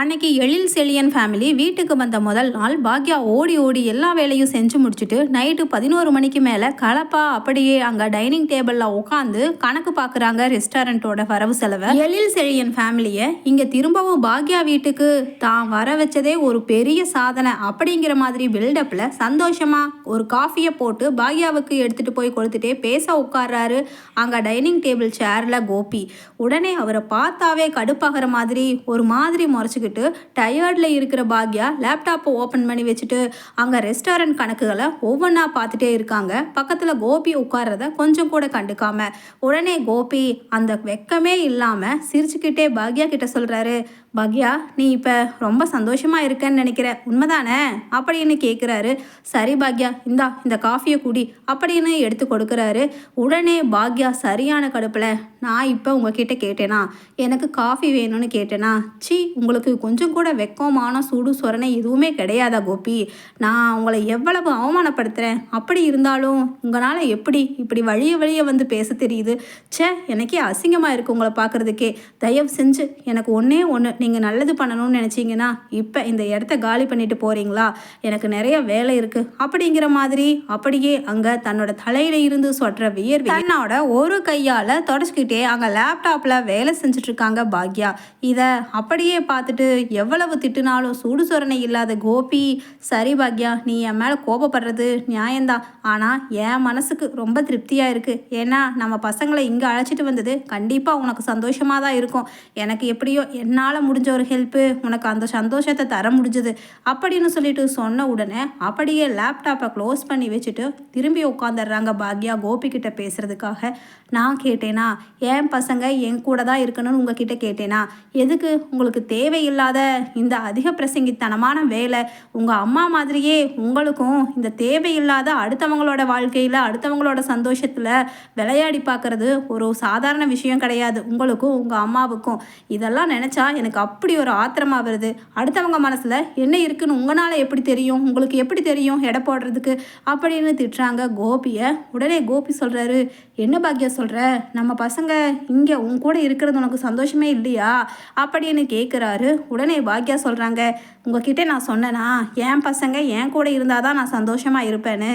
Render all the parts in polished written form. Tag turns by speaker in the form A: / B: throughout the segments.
A: அன்னைக்கு எழில் செழியன் ஃபேமிலி வீட்டுக்கு வந்த முதல் நாள் பாக்யா ஓடி ஓடி எல்லா வேலையும் செஞ்சு முடிச்சுட்டு நைட்டு 11 மணிக்கு மேலே கலப்பா அப்படியே அங்கே டைனிங் டேபிளில் உட்காந்து கணக்கு பார்க்குறாங்க ரெஸ்டாரண்ட்டோட வரவு செலவை. எழில் செழியன் ஃபேமிலியை இங்கே திரும்பவும் பாக்யா வீட்டுக்கு தான் வர வச்சதே ஒரு பெரிய சாதனை அப்படிங்கிற மாதிரி பில்டப்பில் சந்தோஷமாக ஒரு காஃபியை போட்டு பாக்யாவுக்கு எடுத்துகிட்டு போய் கொடுத்துட்டே பேச உட்கார்றாரு அங்கே டைனிங் டேபிள் சேரில் கோபி. உடனே அவரை பார்த்தாவே கடுப்பாகிற மாதிரி ஒரு மாதிரி முறைச்சு டயர்ட்ல இருக்கிற பாக்யா லேப்டாப்பை ஓபன் பண்ணி வச்சுட்டு அங்க ரெஸ்டாரண்ட் கணக்குகளை ஒவ்வொன்றா பார்த்துட்டே இருக்காங்க. பக்கத்துல கோபி உட்கார்றத கொஞ்சம் கூட கண்டுக்காம உடனே கோபி அந்த வெக்கமே இல்லாம சிரிச்சுக்கிட்டே பாக்யா கிட்ட சொல்றாரு, பாக்யா நீ இப்போ ரொம்ப சந்தோஷமாக இருக்கன்னு நினைக்கிற, உண்மைதானே அப்படின்னு கேட்குறாரு. சரி பாக்யா இந்த காஃபியை குடி அப்படின்னு எடுத்து கொடுக்குறாரு. உடனே பாக்யா சரியான கடுப்பில், நான் இப்போ உங்ககிட்ட கேட்டேனா, எனக்கு காஃபி வேணும்னு கேட்டேனா, சி உங்களுக்கு கொஞ்சம் கூட வெக்கமான சூடு சொரணை எதுவுமே கிடையாதா கோபி? நான் உங்களை எவ்வளவு அவமானப்படுத்துகிறேன், அப்படி இருந்தாலும் உங்களால் எப்படி இப்படி வழிய வந்து பேச தெரியுது? சே எனக்கே அசிங்கமாக இருக்குது உங்களை பார்க்குறதுக்கே. தயவு செஞ்சு எனக்கு ஒன்றே ஒன்று, நீங்கள் நல்லது பண்ணணும்னு நினச்சிங்கன்னா இப்போ இந்த இடத்த காலி பண்ணிட்டு போகிறீங்களா? எனக்கு நிறைய வேலை இருக்குது அப்படிங்கிற மாதிரி அப்படியே அங்கே தன்னோட தலையில இருந்து சொட்டுற வியர்வை தன்னோட ஒரு கையால் தொடச்சிக்கிட்டே அங்கே லேப்டாப்பில் வேலை செஞ்சுட்ருக்காங்க பாக்யா. இதை அப்படியே பார்த்துட்டு எவ்வளவு திட்டுனாலும் சூடு சொரணை இல்லாத கோபி, சரி பாக்யா நீ என் மேலே கோபப்படுறது நியாயம்தான், ஆனால் என் மனசுக்கு ரொம்ப திருப்தியாக இருக்குது. ஏன்னா நம்ம பசங்களை இங்கே அழைச்சிட்டு வந்தது கண்டிப்பாக உனக்கு சந்தோஷமாக தான் இருக்கும். எனக்கு எப்படியோ என்னால் முடிஞ்ச ஒரு ஹெல்ப்பு உனக்கு அந்த சந்தோஷத்தை தர முடிஞ்சது அப்படின்னு சொல்லிட்டு சொன்ன உடனே அப்படியே லேப்டாப்பை க்ளோஸ் பண்ணி வச்சுட்டு திரும்பி உட்காந்துடுறாங்க பாக்யா கோபி கிட்ட பேசுறதுக்காக. நான் கேட்டேனா என் பசங்க என் கூட தான் இருக்கணும்னு உங்ககிட்ட கேட்டேனா? எதுக்கு உங்களுக்கு தேவையில்லாத இந்த அதிக பிரசங்கித்தனமான வேலை? உங்கள் அம்மா மாதிரியே உங்களுக்கும் இந்த தேவையில்லாத அடுத்தவங்களோட வாழ்க்கையில் அடுத்தவங்களோட சந்தோஷத்தில் விளையாடி பார்க்கறது ஒரு சாதாரண விஷயம் கிடையாது உங்களுக்கும் உங்கள் அம்மாவுக்கும். இதெல்லாம் நினச்சா எனக்கு அப்படி ஒரு ஆத்திரமா வருது. அடுத்தவங்க மனசில் என்ன இருக்குன்னு உங்களால் எப்படி தெரியும், உங்களுக்கு எப்படி தெரியும் எடை போடுறதுக்கு அப்படின்னு திட்டுறாங்க கோபியை. உடனே கோபி சொல்கிறாரு, என்ன பாக்யா சொல்கிற, நம்ம பசங்க இங்கே உன் கூட இருக்கிறது உனக்கு சந்தோஷமே இல்லையா அப்படின்னு கேட்குறாரு. உடனே பாக்யா சொல்கிறாங்க, உங்ககிட்ட நான் சொன்னேனா என் பசங்க என் கூட இருந்தால் தான் நான் சந்தோஷமாக இருப்பேன்னு?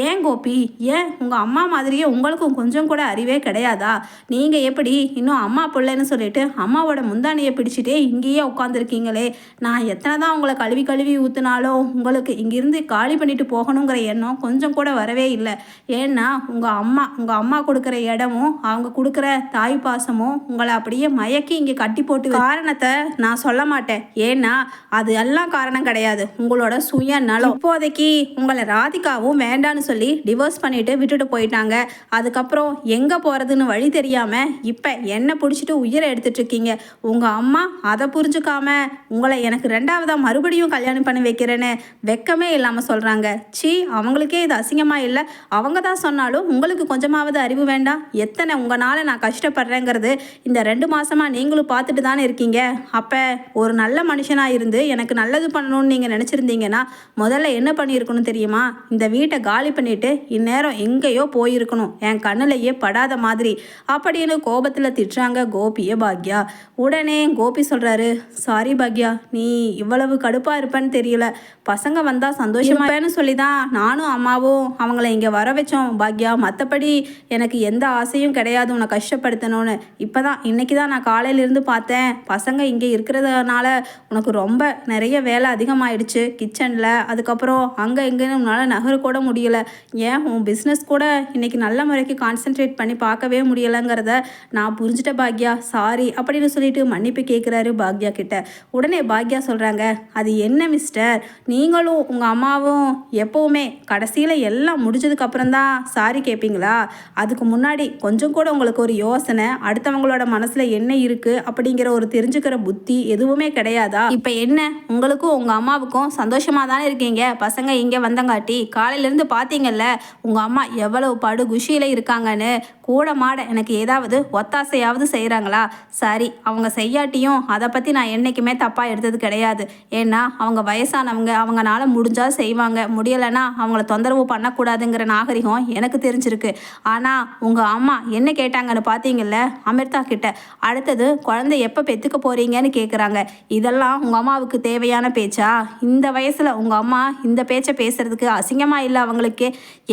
A: ஏன் கோபி, ஏன் உங்கள் அம்மா மாதிரியே உங்களுக்கும் கொஞ்சம் கூட அறிவே கிடையாதா? நீங்கள் எப்படி இன்னும் அம்மா பிள்ளைன்னு சொல்லிட்டு அம்மாவோட முந்தானியை பிடிச்சிட்டே இங்கேயே உட்காந்துருக்கீங்களே? நான் எத்தனை தான் உங்களை கழுவி ஊற்றினாலும் உங்களுக்கு இங்கிருந்து காலி பண்ணிட்டு போகணுங்கிற எண்ணம் கொஞ்சம் கூட வரவே இல்லை. ஏன்னா உங்கள் அம்மா கொடுக்குற இடமும் அவங்க கொடுக்குற தாய் பாசமும் உங்களை அப்படியே மயக்கி இங்கே கட்டி போட்டு, காரணத்தை நான் சொல்ல மாட்டேன், ஏன்னா அது எல்லாம் காரணம் கிடையாது, உங்களோட சுயநலம். இப்போதைக்கு உங்களை ராதிகாவும் வேண்டான்னு சொல்லி டிவோர்ஸ் பண்ணிட்டு விட்டுட்டு போயிட்டாங்க. அதுக்கப்புறம் எங்கே போகிறதுன்னு வழி தெரியாமல் இப்போ என்னை பிடிச்சிட்டு உயிரை எடுத்துட்டு இருக்கீங்க. உங்கள் அம்மா அதை புரிஞ்சுக்காம உங்களை எனக்கு ரெண்டாவதாக மறுபடியும் கல்யாணம் பண்ணி வைக்கிறேன்னு வெக்கமே இல்லாமல் சொல்கிறாங்க. சி அவங்களுக்கே இது அசிங்கமாக இல்லை? அவங்க தான் சொன்னாலும் உங்களுக்கு கொஞ்சமாவது அறிவு வேண்டாம்? எத்தனை உங்களால் நான் கஷ்டப்படுறேங்கிறது இந்த 2 மாதமாக நீங்களும் பார்த்துட்டு தானே இருக்கீங்க. அப்போ ஒரு நல்ல மனுஷனாக இருந்து எனக்கு நல்லது பண்ணணும்னு நீங்கள் நினச்சிருந்தீங்கன்னா முதல்ல என்ன பண்ணியிருக்கணும் தெரியுமா? இந்த வீட்டை காலி பண்ணிவிட்டு இந்நேரம் எங்கேயோ போயிருக்கணும், என் கண்ணிலேயே படாத மாதிரி அப்படின்னு கோபத்தில் திட்டுறாங்க கோபியை பாக்யா. உடனே கோபி சொல்கிறாரு, சாரி பாக்யா நீ இவ்வளவு கடுப்பாக இருப்பேன்னு தெரியல, பசங்க வந்தால் சந்தோஷமாவேன்னு சொல்லி தான் நானும் அம்மாவும் அவங்கள இங்கே வர வச்சோம் பாக்யா. மற்றபடி எனக்கு எந்த ஆசையும் கிடையாது உன்னை கஷ்டப்படுத்தணும்னு. இப்போ தான் இன்றைக்கி தான் நான் காலையிலேருந்து பார்த்தேன், பசங்க இங்கே இருக்கிறதுனால உனக்கு ரொம்ப நிறைய வேலை அதிகமாகிடுச்சு கிச்சனில். அதுக்கப்புறம் அங்கே எங்கேன்னு உன்னால் நகர கூட முடியலை. ஏன் உன் பிஸ்னஸ் கூட இன்றைக்கி நல்ல முறைக்கு கான்சென்ட்ரேட் பண்ணி பார்க்கவே முடியலைங்கிறத நான் புரிஞ்சுட்டேன் பாக்யா, சாரி அப்படின்னு சொல்லிட்டு மன்னிப்பு கேட்குறாரு பாக்யா கிட்ட. உடனே பாக்யா சொல்கிறாங்க, அது என்ன மிஸ்டர், நீங்களும் உங்கள் அம்மாவும் எப்போவுமே கடைசியில் எல்லாம் முடிஞ்சதுக்கப்புறம் தான் சாரி கேட்பீங்களா? அதுக்கு முன்னாடி கொஞ்சம் கூட உங்களுக்கு ஒரு யோசனை, அடுத்தவங்களோட மனசில் என்ன இருக்குது அப்படிங்கிற ஒரு தெரிஞ்சுக்கிற புத்தி எதுவுமே கிடையாதா? இப்போ என்ன உங்களுக்கும் உங்கள் அம்மாவுக்கும் சந்தோஷமாக தானே இருக்கீங்க? பசங்க இங்கே வந்தங்காட்டி காலையிலேருந்து பார்த்தீங்கல்ல உங்கள் அம்மா எவ்வளவு படு குஷியில் இருக்காங்கன்னு. கூட மாட எனக்கு ஏதாவது ஒத்தாசையாவது செய்கிறாங்களா? சரி, அவங்க செய்யாட்டியும் அதை பற்றி நான் என்றைக்குமே தப்பாக எடுத்தது கிடையாது. ஏன்னா அவங்க வயசானவங்க, அவங்கனால முடிஞ்சால் செய்வாங்க, முடியலைன்னா அவங்கள தொந்தரவு பண்ணக்கூடாதுங்கிற நாகரிகம் எனக்கு தெரிஞ்சிருக்கு. ஆனால் உங்கள் அம்மா என்ன கேட்டாங்கன்னு பார்த்தீங்கல்ல அமிர்தா கிட்ட, அடுத்தது குழந்தை எப்போ பெற்றுக்க போகிறீங்கன்னு கேட்குறாங்க. இதெல்லாம் உங்கள் அம்மாவுக்கு தேவையான பேச்சா? இந்த வயசில் உங்கள் அம்மா இந்த பேச்சை பேசுகிறதுக்கு அசிங்கமாக இல்லை அவங்களுக்கு?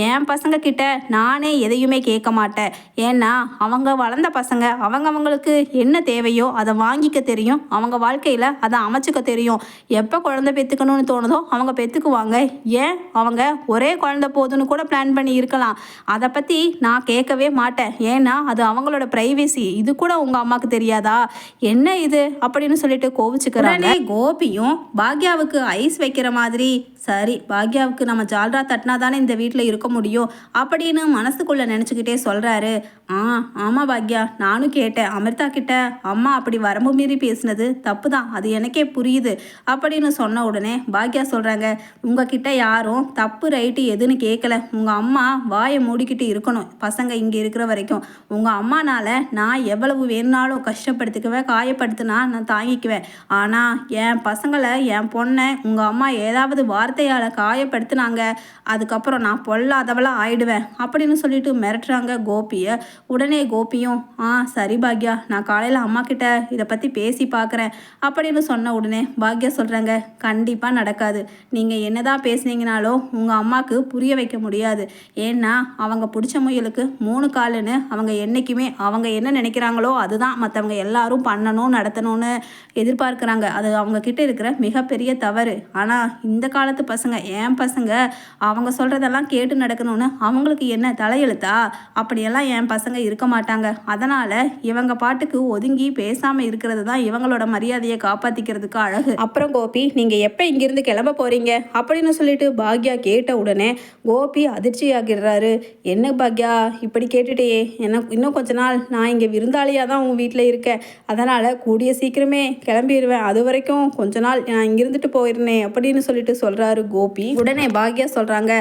A: என் பசங்க கிட்ட நானே எதையுமே கேட்க மாட்டேன். ஏன்னா அவங்க வளர்ந்த பசங்க, அவங்களுக்கு என்ன தேவையோ அதை வாங்கிக்க தெரியும், அவங்க வாழ்க்கையில் அதை அமைச்சுக்க தெரியும். எப்போ குழந்தை பெற்றுக்கணும்னு தோணுதோ அவங்க பெற்றுக்குவாங்க. ஏன் அவங்க ஒரே குழந்தை போதுன்னு கூட பிளான் பண்ணி இருக்கலாம். அதை பற்றி நான் கேட்கவே மாட்டேன். ஏன்னா அது அவங்களோட ப்ரைவேசி. இது கூட உங்கள் அம்மாவுக்கு தெரியாதா? என்ன இது அப்படின்னு சொல்லிட்டு கோவிச்சுக்கிறாங்க. கோபியும் பாக்யாவுக்கு ஐஸ் வைக்கிற மாதிரி, சரி பாக்யாவுக்கு நம்ம ஜால்ரா தட்டினா தானே இந்த வீட்டில் இருக்க முடியும் அப்படின்னு மனசுக்குள்ளே நினச்சிக்கிட்டே சொல்கிறாரு. ஆமாம் பாக்யா, நானும் கேட்டேன் அமிர்தா கிட்ட. அம்மா அப்படி வரம்பு மீறி பேசினது தப்பு தான், அது எனக்கே புரியுது அப்படின்னு சொன்ன உடனே பாக்யா சொல்கிறாங்க, உங்ககிட்ட யாரும் தப்பு ரைட்டு எதுன்னு கேட்கல. உங்கள் அம்மா வாயை மூடிக்கிட்டு இருக்கணும் பசங்க இங்கே இருக்கிற வரைக்கும். உங்கள் அம்மானால நான் எவ்வளவு வேணுனாலும் கஷ்டப்படுத்திக்குவேன், காயப்படுத்தினா நான் தாங்கிக்குவேன். ஆனால் என் பசங்களை, என் பொண்ணை உங்கள் அம்மா ஏதாவது வார்த்தையால் காயப்படுத்தினாங்க, அதுக்கப்புறம் நான் பொல்லாதவளாக ஆயிடுவேன் அப்படின்னு சொல்லிட்டு மிரட்டுறாங்க கோபியை. உடனே கோபியும் சரி பாக்யா, நான் காலையில் அம்மா கிட்ட இதை பற்றி பேசி பார்க்குறேன் அப்படின்னு சொன்ன உடனே பாக்யா சொல்கிறாங்க, கண்டிப்பாக நடக்காது. நீங்கள் என்னதான் பேசுனீங்கனாலும் உங்கள் அம்மாவுக்கு புரிய வைக்க முடியாது. ஏன்னா அவங்க பிடிச்ச முயலுக்கு 3 காலுன்னு அவங்க என்றைக்குமே அவங்க என்ன நினைக்கிறாங்களோ அதுதான் மற்றவங்க எல்லாரும் பண்ணணும் நடத்தணும்னு எதிர்பார்க்குறாங்க. அது அவங்க கிட்ட இருக்கிற மிகப்பெரிய தவறு. ஆனால் இந்த காலத்து பசங்க, என் பசங்க, அவங்க சொல்கிறதெல்லாம் கேட்டு நடக்கணும்னு அவங்களுக்கு என்ன தலையெழுத்தா? அப்படியெல்லாம் என் பசங்க இருக்க மாட்டாங்க. அதனால் இவங்க பாட்டுக்கு ஒதுங்கி பேசாமல் இருக்கிறது தான் இவங்களோட மரியாதையை காப்பாற்றிக்கிறதுக்கு அழகு. அப்புறம் கோபி, நீங்கள் எப்போ இங்கிருந்து கிளம்ப போகிறீங்க அப்படின்னு சொல்லிட்டு பாக்யா கேட்ட உடனே கோபி அதிர்ச்சி ஆகிடுறாரு. என்ன பாக்யா இப்படி கேட்டுட்டே, எனக்கு இன்னும் கொஞ்ச நாள் நான் இங்கே விருந்தாளியாக தான் உங்கள் வீட்டில் இருக்கேன். அதனால் கூடிய சீக்கிரமே கிளம்பிடுவேன். அது வரைக்கும் கொஞ்ச நாள் நான் இங்கிருந்துட்டு போயிருந்தேன் அப்படின்னு சொல்லிட்டு சொல்கிறாரு கோபி. உடனே பாக்யா சொல்கிறாங்க,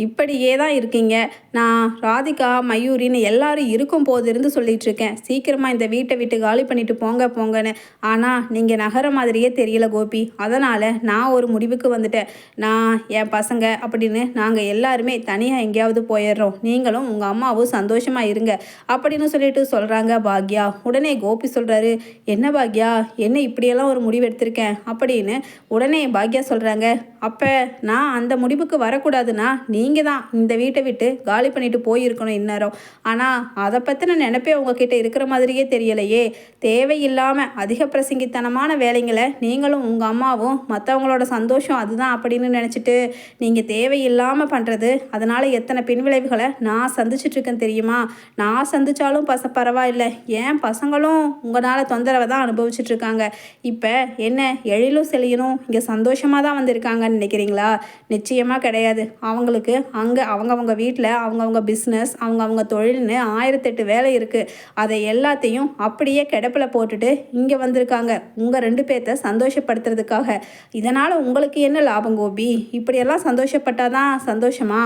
A: இப்படியே தான் இருக்கீங்க. நான் ராதிகா மயூரின்னு எல்லாரும் இருக்கும் போது இருந்து சொல்லிட்டு இருக்கேன், சீக்கிரமாக இந்த வீட்டை விட்டு காலி பண்ணிட்டு போங்கன்னு. ஆனால் நீங்கள் நகர மாதிரியே தெரியல கோபி. அதனால் நான் ஒரு முடிவுக்கு வந்துட்டேன். நான் என் பசங்க அப்படின்னு நாங்கள் எல்லாருமே தனியாக எங்கேயாவது போயிடுறோம். நீங்களும் உங்கள் அம்மாவும் சந்தோஷமாக இருங்க அப்படின்னு சொல்லிட்டு சொல்கிறாங்க பாக்யா. உடனே கோபி சொல்கிறாரு, என்ன பாக்யா, என்ன இப்படியெல்லாம் ஒரு முடிவு எடுத்திருக்கேன் அப்படின்னு. உடனே பாக்யா சொல்கிறாங்க, அப்போ நான் அந்த முடிவுக்கு வரக்கூடாதுன்னா நீங்கள் தான் இந்த வீட்டை விட்டு காலி பண்ணிட்டு போயிருக்கணும் இந்நேரம். ஆனால் அதை பற்றின நினைப்பே உங்ககிட்ட இருக்கிற மாதிரியே தெரியலையே. தேவையில்லாமல் அதிக பிரசங்கித்தனமான வேலைங்களை நீங்களும் உங்கள் அம்மாவும் மற்றவங்களோட சந்தோஷம் அதுதான் அப்படின்னு நினச்சிட்டு நீங்கள் தேவையில்லாமல் பண்ணுறது, அதனால் எத்தனை பின்விளைவுகளை நான் சந்திச்சிட்ருக்கேன் தெரியுமா? நான் சந்தித்தாலும் பரவாயில்லை, என் பசங்களும் உங்களால் தொந்தரவை தான் அனுபவிச்சுட்ருக்காங்க. இப்போ என்ன எழிலும் செழியனும் இங்கே சந்தோஷமாக தான் வந்திருக்காங்கன்னு நினைக்கிறீங்களா? நிச்சயமாக கிடையாது. அவங்களுக்கு அங்கே அவங்கவுங்க வீட்டில் அவங்கவுங்க பிஸ்னஸ், அவங்கவுங்க தொழில்னு 1008 வேலை இருக்குது. அதை எல்லாத்தையும் அப்படியே கிடப்பில் போட்டுட்டு இங்கே வந்திருக்காங்க உங்கள் 2 பேர்த்த சந்தோஷப்படுத்துறதுக்காக. இதனால் உங்களுக்கு என்ன லாபம் கோபி? இப்படியெல்லாம் சந்தோஷப்பட்டாதான் சந்தோஷமா?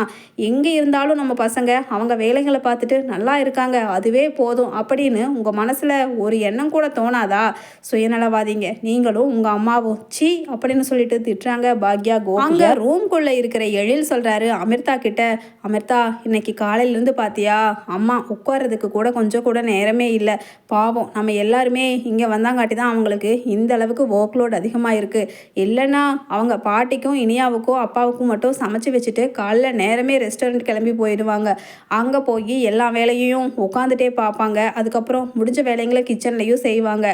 A: எங்கே இருந்தாலும் நம்ம பசங்க அவங்க வேலைகளை பார்த்துட்டு நல்லா இருக்காங்க, அதுவே போதும் அப்படின்னு உங்கள் மனசில் ஒரு எண்ணம் கூட தோணாதா? சுயநலவாதிங்க நீங்களும் உங்கள் அம்மாவும், சீ அப்படின்னு சொல்லிட்டு திட்டுறாங்க பாக்யா. அங்கே ரூம்குள்ளே இருக்கிற எழில் சொல்கிறாரு அமிர்தா கிட்ட, அமிர்தா இன்னைக்கு காலையிலேருந்து பார்த்தியா, அம்மா உட்கார்றதுக்கு கூட கொஞ்சம் கூட நேரமே இல்லை. பாவம், நம்ம எல்லாருமே இங்கே வந்தாங்காட்டி தான் அவங்களுக்கு இந்த அளவுக்கு ஒர்க் லோட் அதிகமாக இருக்குது. இல்லைன்னா அவங்க பாட்டிக்கும் இனியாவுக்கும் அப்பாவுக்கும் மட்டும் சமைச்சு வச்சுட்டு காலைல நேரமே ரெஸ்டாரண்ட் கிளம்பி போயிடுவாங்க. அங்கே போய் எல்லா வேலையையும் உட்காந்துட்டே பார்ப்பாங்க. அதுக்கப்புறம் முடிஞ்ச வேலைங்களை கிச்சன்லேயும் செய்வாங்க.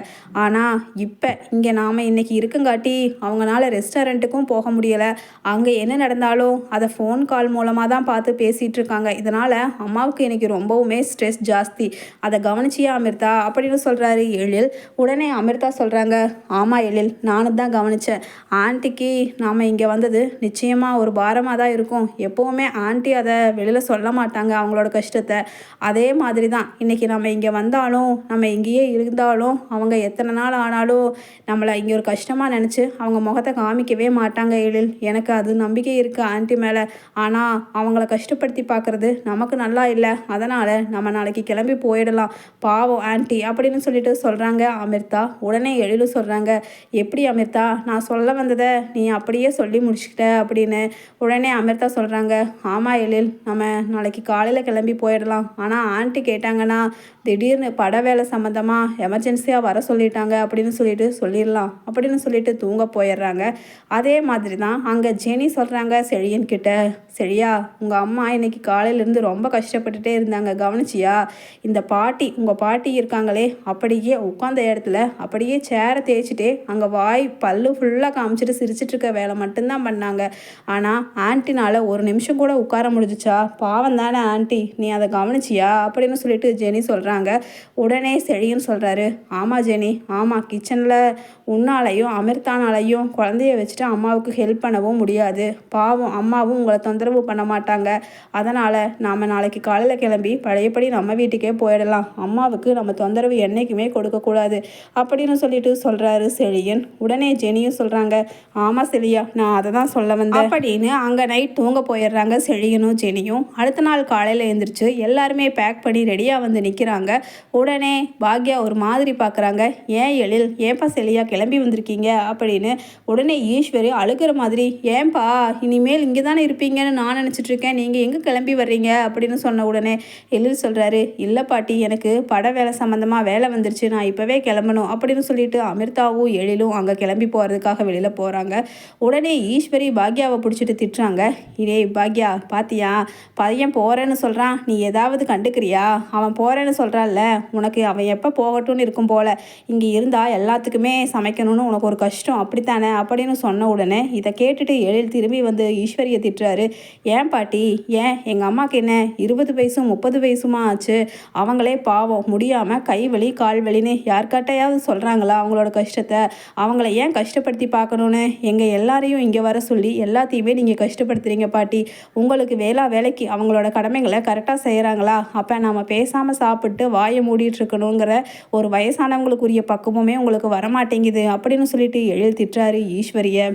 A: ஆனால் இப்போ இங்கே நாம் இன்னைக்கு இருக்குங்காட்டி அவங்களால ரெஸ்டாரண்ட்டுக்கும் போக முடியலை. அங்கே என்ன நடந்தாலும் அதை ஃபோன் கால் மூலமாக தான் பார்த்து பேசிகிட்டு இருக்காங்க. இதனால் அம்மாவுக்கு இன்றைக்கி ரொம்பவுமே ஸ்ட்ரெஸ் ஜாஸ்தி. அதை கவனிச்சியா அமிர்தா அப்படின்னு சொல்கிறாரு எழில். உடனே அமிர்தா சொல்கிறாங்க, ஆமாம் எழில், நானும் தான் கவனித்தேன். ஆன்ட்டிக்கு நாம் இங்கே வந்தது நிச்சயமாக ஒரு பாரமாக தான் இருக்கும். எப்போவுமே ஆன்ட்டி அதை வெளியில் சொல்ல மாட்டாங்க அவங்களோட கஷ்டத்தை. அதே மாதிரி தான் இன்றைக்கி நம்ம இங்கே வந்தாலும் நம்ம இங்கேயே இருந்தாலும் அவங்க எத்தனை நாள் ஆனாலும் நம்மளை இங்கே ஒரு கஷ்டமாக நினச்சி அவங்க முகத்தை காமிக்கவே மாட்டாங்க எழில். எனக்கு அது நம்பிக்கை இருக்குது ஆன்ட்டி மேலே. ஆனால் அவங்கள கஷ்டப்படுத்தி பார்க்குறது நமக்கு நல்லா இல்லை. அதனால் நம்ம நாளைக்கு கிளம்பி போயிடலாம், பாவம் ஆன்ட்டி அப்படின்னு சொல்லிட்டு சொல்கிறாங்க அமிர்தா. உடனே எழிலு சொல்கிறாங்க, எப்படி அமிர்தா நான் சொல்ல வந்ததை நீ அப்படியே சொல்லி முடிச்சுக்கிட்ட அப்படின்னு. உடனே அமிர்தா சொல்கிறாங்க, ஆமாம் எழில், நம்ம நாளைக்கு காலையில் கிளம்பி போயிடலாம். ஆனால் ஆன்ட்டி கேட்டாங்கன்னா திடீர்னு பட வேலை சம்மந்தமாக எமர்ஜென்சியாக வர சொல்லிட்டாங்க அப்படின்னு சொல்லிட்டு சொல்லிடலாம் அப்படின்னு சொல்லிட்டு தூங்க போயிடுறாங்க. அதே மாதிரி தான் அங்கே ஜெனி சொல்கிறாங்க செழியன் கிட்ட, சரியா உங்கள் அம்மா இன்னைக்கு காலையிலேருந்து ரொம்ப கஷ்டப்பட்டுட்டே இருந்தாங்க, கவனிச்சியா? இந்த பாட்டி, உங்கள் பாட்டி இருக்காங்களே, அப்படியே உட்காந்த இடத்துல அப்படியே சேரை தேய்ச்சிட்டே அங்கே வாய் பல்லு ஃபுல்லாக காமிச்சிட்டு சிரிச்சிட்டு இருக்க வேலை மட்டும்தான் பண்ணாங்க. ஆனால் ஆன்ட்டினால் ஒரு நிமிஷம் கூட உட்கார முடிஞ்சிச்சா? பாவம் தானே ஆன்ட்டி, நீ அதை கவனிச்சியா அப்படின்னு சொல்லிட்டு ஜெனி சொல்கிறாங்க. உடனே செழியன் சொல்கிறாரு, ஆமாம் ஜெனி, ஆமாம், கிச்சனில் உன்னாலையும் அமிர்தானாலையும் குழந்தைய வச்சுட்டு அம்மாவுக்கு ஹெல்ப் பண்ணவும் முடியாது. பாவம் அம்மாவும் உங்களை தொந்தரவு பண்ண மாட்டாங்க. அதனால் நாம் நாளைக்கு காலையில் கிளம்பி பழையபடி நம்ம வீட்டுக்கே போயிடலாம். அம்மாவுக்கு நம்ம தொந்தரவு என்றைக்குமே கொடுக்கக்கூடாது அப்படின்னு சொல்லிட்டு சொல்கிறாரு செழியன். உடனே ஜெனியும் சொல்கிறாங்க, ஆமாம் செழியா, நான் அதை தான் சொல்ல வந்தேன் அப்படின்னு அங்கே நைட் தூங்க போயிடுறாங்க செழியனும் ஜெனியும். அடுத்த நாள் காலையில் எழுந்திரிச்சு எல்லாருமே பேக் பண்ணி ரெடியாக வந்து நிற்கிறாங்க. உடனே பாக்யா ஒரு மாதிரி பார்க்குறாங்க, ஏன் எழில், ஏன்பா செழியா கிளம்பி வந்திருக்கீங்க அப்படின்னு. உடனே ஈஸ்வரி அழுகிற மாதிரி, ஏன்பா இனிமேல் இங்கே தானே இருப்பீங்கன்னு நான் நினச்சிட்டு இருக்கேன், நீங்கள் எங்கே கிளம்பி வர்றீங்க அப்படின்னு சொன்ன உடனே எழில் சொல்கிறாரு, இல்லை பாட்டி, எனக்கு பட வேலை சம்மந்தமாக வேலை வந்துருச்சு, நான் இப்போவே கிளம்பணும் அப்படின்னு சொல்லிட்டு அமிர்தாவும் எழிலும் அங்கே கிளம்பி போகிறதுக்காக வெளியில் போகிறாங்க. உடனே ஈஸ்வரி பாக்யாவை பிடிச்சிட்டு திட்டுறாங்க, இதே பாக்யா பாத்தியா, பையன் போகிறேன்னு சொல்கிறான், நீ ஏதாவது கண்டுக்கிறியா? அவன் போகிறேன்னு சொல்கிறான்ல, உனக்கு அவன் எப்போ போகட்டும்னு இருக்கும் போல், இங்கே இருந்தால் எல்லாத்துக்குமே சமைக்கணும்னு உனக்கு ஒரு கஷ்டம் அப்படித்தானே அப்படின்னு சொன்ன உடனே இதை கேட்டுட்டு எழில் திரும்பி வந்து ஈஸ்வரியை திட்டுறாரு, ஏன் பாட்டி, ஏன் எங்கள் அம்மாவுக்கு என்ன 20 வயசும் 30 வயசுமா ஆச்சு, அவங்களே பாவம் முடியாமல் கை வலி கால் வலின்னு யார்கிட்டையாவது சொல்கிறாங்களா அவங்களோட கஷ்டத்தை? அவங்கள ஏன் கஷ்டப்படுத்தி பார்க்கணுன்னு எங்கள் எல்லாரையும் இங்கே வர சொல்லி எல்லாத்தையுமே நீங்கள் கஷ்டப்படுத்துறீங்க பாட்டி. உங்களுக்கு வேலைக்கு அவங்களோட கடமைகளை கரெக்டாக செய்கிறாங்களா? அப்போ நம்ம பேசாமல் சாப்பிட்டு வாயை மூடிட்டு இருக்கணுங்கிற ஒரு வயசானவங்களுக்குரிய பக்குவமே உங்களுக்கு வரமாட்டேங்குது அப்படின்னு சொல்லிட்டு எழில் திட்டுறாரு ஈஸ்வரியை.